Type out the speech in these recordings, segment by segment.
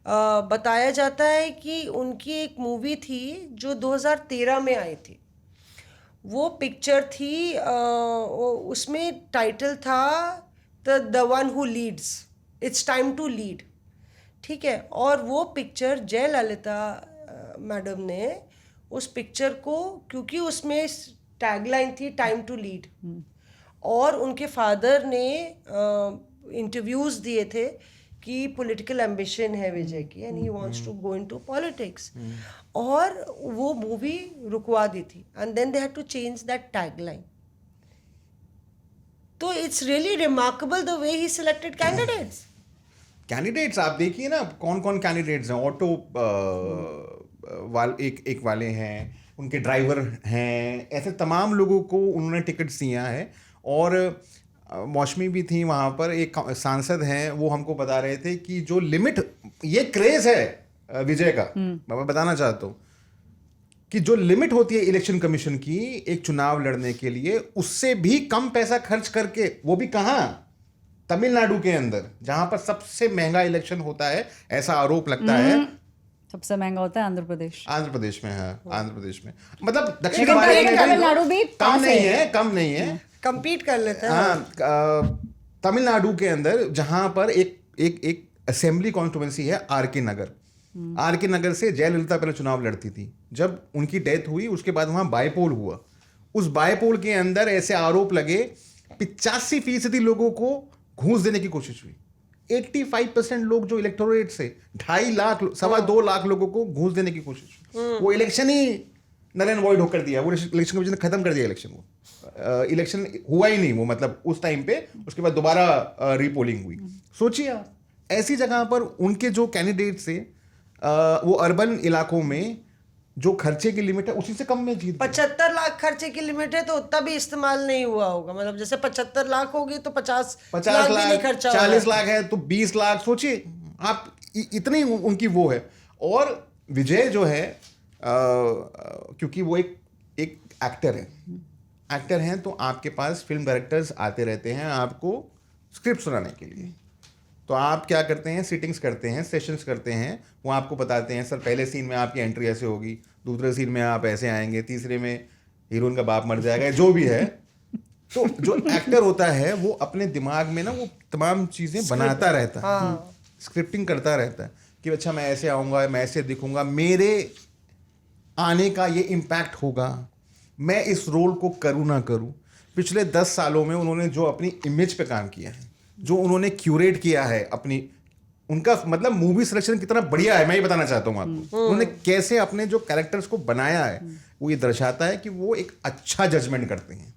बताया जाता है कि उनकी एक मूवी थी जो 2013 में आई थी। वो पिक्चर थी उसमें टाइटल था the one who leads, it's time to lead. ठीक है, और वो पिक्चर जयललिता मैडम ने उस पिक्चर को, क्योंकि उसमें टैगलाइन थी टाइम टू लीड, और उनके फादर ने इंटरव्यूज दिए थे कि पॉलिटिकल एम्बिशन है विजय की and he wants to go into politics, और वो मूवी रुकवा दी थी and then they had to change that tagline. तो it's really remarkable the way he selected candidates. आप देखिए ना कौन कौन कैंडिडेट्स हैं। ऑटो एक वाले हैं, उनके ड्राइवर हैं, ऐसे तमाम लोगों को उन्होंने टिकट्स दिया है। और मौसमी भी थी वहाँ पर, एक सांसद हैं, वो हमको बता रहे थे कि जो लिमिट, ये क्रेज है विजय का, मैं बताना चाहता हूँ कि जो लिमिट होती है इलेक्शन कमीशन की एक चुनाव लड़ने के लिए, उससे भी कम पैसा खर्च करके, वो भी कहाँ, तमिलनाडु के अंदर, जहां पर सबसे महंगा इलेक्शन होता है, ऐसा आरोप लगता है। सबसे महंगा होता है आंध्र प्रदेश में है। आंध्र प्रदेश में मतलब दक्षिण तमिलनाडु भी कम नहीं है, कंपीट कर लेता है। तमिलनाडु के अंदर जहां पर एक असेंबली कॉन्स्टिट्यूएंसी है आर के नगर से जयललिता पहले चुनाव लड़ती थी। जब उनकी डेथ हुई उसके बाद वहां बायपोल हुआ। उस बायपोल के अंदर ऐसे आरोप लगे, 85% लोगों को घूस देने की कोशिश हुई। 85% लोग जो इलेक्टोरेट से 2.5 लाख 2.25 लाख लोगों को घूस देने की कोशिश हुई। वो इलेक्शन ही नल एंड वॉइड होकर दिया, वो इलेक्शन कमीशन ने खत्म कर दिया इलेक्शन। वो इलेक्शन हुआ ही नहीं, वो मतलब उस टाइम पे। उसके बाद दोबारा रीपोलिंग हुई। सोचिए आप, ऐसी जगह पर उनके जो कैंडिडेट थे वो अर्बन इलाकों में जो खर्चे की लिमिट है उसी से कम में जीत 75 लाख खर्चे की लिमिट है, तो उतना भी इस्तेमाल नहीं हुआ होगा। मतलब जैसे 75 लाख होगी तो 50 लाख भी नहीं खर्चा, 40 लाख है तो 20 लाख। सोचिए आप, इतनी उनकी वो है। और विजय जो है क्योंकि वो एक एक्टर हैं, तो आपके पास फिल्म डायरेक्टर्स आते रहते हैं आपको स्क्रिप्ट सुनाने के लिए। तो आप क्या करते हैं, सिटिंग्स करते हैं, सेशंस करते हैं। वो आपको बताते हैं सर पहले सीन में आपकी एंट्री ऐसे होगी, दूसरे सीन में आप ऐसे आएंगे, तीसरे में हीरोइन का बाप मर जाएगा, जो भी है। तो जो एक्टर होता है वो अपने दिमाग में ना वो तमाम चीज़ें बनाता रहता है, स्क्रिप्टिंग करता रहता है कि अच्छा मैं ऐसे आऊँगा, मैं ऐसे दिखूँगा, मेरे आने का ये इम्पैक्ट होगा, मैं इस रोल को करूँ ना करूँ। पिछले 10 सालों में उन्होंने जो अपनी इमेज पे काम किया है, जो उन्होंने क्यूरेट किया है अपनी, उनका मतलब मूवी सिलेक्शन कितना बढ़िया है, मैं ये बताना चाहता हूँ आपको। उन्होंने कैसे अपने जो कैरेक्टर्स को बनाया है, वो ये दर्शाता है कि वो एक अच्छा जजमेंट करते हैं।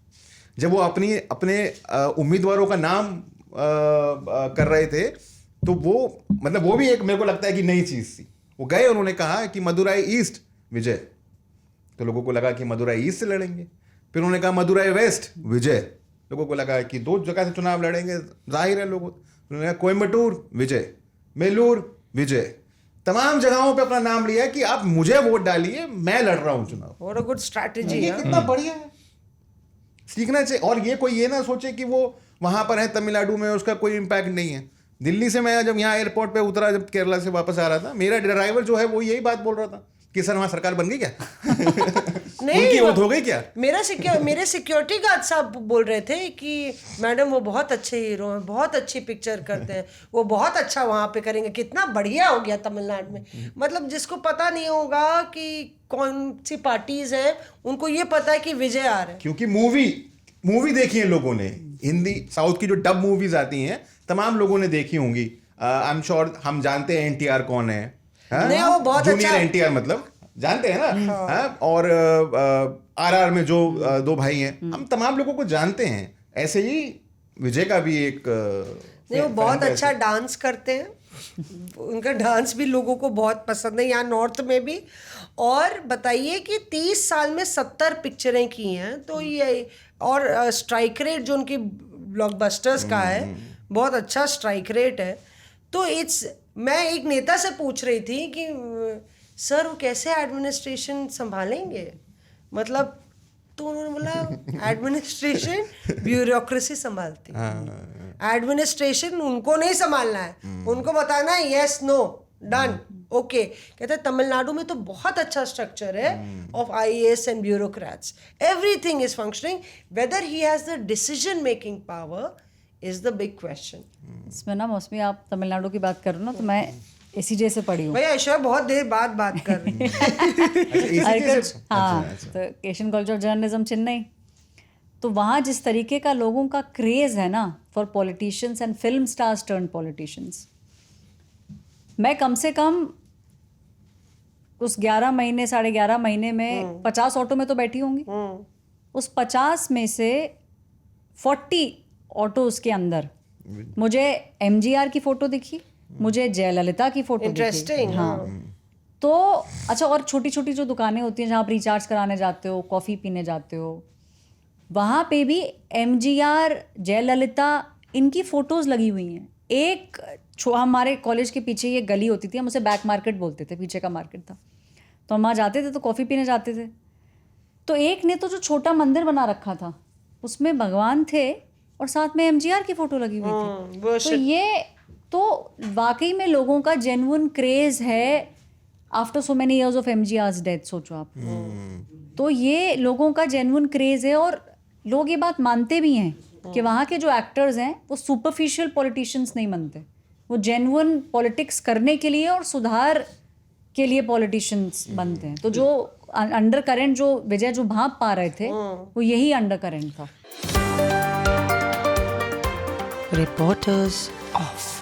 जब वो अपने उम्मीदवारों का नाम कर रहे थे, तो वो मतलब वो भी एक मेरे को लगता है कि नई चीज़ थी। वो गए, उन्होंने कहा कि मदुराई ईस्ट विजय, तो लोगों को लगा कि मदुराई ईस्ट से लड़ेंगे। फिर उन्होंने कहा मदुराई वेस्ट विजय, लोगों को लगा कि 2 जगह से चुनाव लड़ेंगे, जाहिर है लोगों। उन्होंने कहा कोयम्बटूर विजय, मेलूर विजय, तमाम जगहों पे अपना नाम लिया कि आप मुझे वोट डालिए, मैं लड़ रहा हूं चुनाव। व्हाट अ गुड स्ट्रैटेजी है, कितना बढ़िया है, सीखना चाहिए। और ये कोई ये ना सोचे कि वो वहां पर है तमिलनाडु में, उसका कोई इम्पैक्ट नहीं है। दिल्ली से मैं जब यहाँ एयरपोर्ट पे उतरा, जब केरला से वापस आ रहा था, मेरा ड्राइवर जो है वो यही बात बोल रहा था कि सर वहाँ सरकार बन गई क्या? नहीं, उनकी वोट हो गई क्या? मेरे सिक्योरिटी गार्ड साहब बोल रहे थे कि मैडम वो बहुत अच्छे हीरो हैं, बहुत अच्छी पिक्चर करते हैं, वो बहुत अच्छा वहाँ पे करेंगे। कितना बढ़िया हो गया तमिलनाडु में। मतलब जिसको पता नहीं होगा कि कौन सी पार्टीज हैं, उनको ये पता है कि विजय आ रहे हैं, क्योंकि मूवी देखी है लोगों ने। हिंदी साउथ की जो डब मूवीज आती हैं तमाम लोगों ने देखी होंगी। आई एम श्योर हम जानते हैं एनटीआर कौन है। नहीं, वो बहुत जूनियर अच्छा एनटीआर मतलब जानते हैं ना। और आरआर में जो 2 भाई हैं, हम तमाम लोगों को जानते हैं। ऐसे ही विजय का भी एक नहीं, वो बहुत अच्छा डांस करते हैं। उनका डांस भी लोगों को बहुत पसंद है, यहाँ नॉर्थ में भी। और बताइए कि 30 साल में 70 पिक्चरें की हैं, तो ये और स्ट्राइक रेट जो उनकी ब्लॉकबस्टर्स का है, बहुत अच्छा स्ट्राइक रेट है। तो मैं एक नेता से पूछ रही थी कि सर वो कैसे एडमिनिस्ट्रेशन संभालेंगे, मतलब तो उन्होंने बोला एडमिनिस्ट्रेशन ब्यूरोक्रेसी संभालती है, एडमिनिस्ट्रेशन उनको नहीं संभालना है, उनको बताना है यस नो, डन ओके। कहते हैं तमिलनाडु में तो बहुत अच्छा स्ट्रक्चर है of IAS and bureaucrats, everything is functioning, weather he has the decision making power is the big question. इसमें ना मौसमी आप तमिलनाडु की बात कर रहे हो ना, तो मैं ACJ से पढ़ी हूँ। भैया ऐश्वर्या बहुत देर बाद बात कर रही है। हाँ, तो Asian college of journalism Chennai. तो वहाँ जिस तरीके का लोगों का क्रेज है ना for politicians and film stars turn politicians, मैं कम से कम उस 11 महीने 11.5 महीने में 50 ऑटो में तो बैठी होंगी। उस 50 में से 40 ऑटोज के अंदर मुझे MGR की फोटो दिखी, मुझे जयललिता की फोटो इंटरेस्टिंग। हाँ। तो अच्छा, और छोटी छोटी जो दुकानें होती हैं जहाँ आप रिचार्ज कराने जाते हो, कॉफ़ी पीने जाते हो, वहाँ पे भी MGR, जयललिता, इनकी फ़ोटोज़ लगी हुई हैं। एक हमारे कॉलेज के पीछे ये गली होती थी, हम उसे बैक मार्केट बोलते थे, पीछे का मार्केट था, तो हम वहाँ जाते थे तो कॉफ़ी पीने जाते थे। तो एक ने तो जो छोटा मंदिर बना रखा था उसमें भगवान थे और साथ में MGR की फ़ोटो लगी हुई थी। तो ये तो वाकई में लोगों का जेन्युइन क्रेज़ है after so many years of MGR's death. सोचो आप, तो ये लोगों का जेन्युइन क्रेज़ है और लोग ये बात मानते भी हैं कि वहाँ के जो एक्टर्स हैं वो सुपरफिशियल पॉलिटिशियंस नहीं बनते, वो जेन्युइन पॉलिटिक्स करने के लिए और सुधार के लिए पॉलिटिशियंस बनते हैं। तो जो अंडर करेंट जो विजय जो भाप पा रहे थे वो यही अंडर करेंट था। Reporters of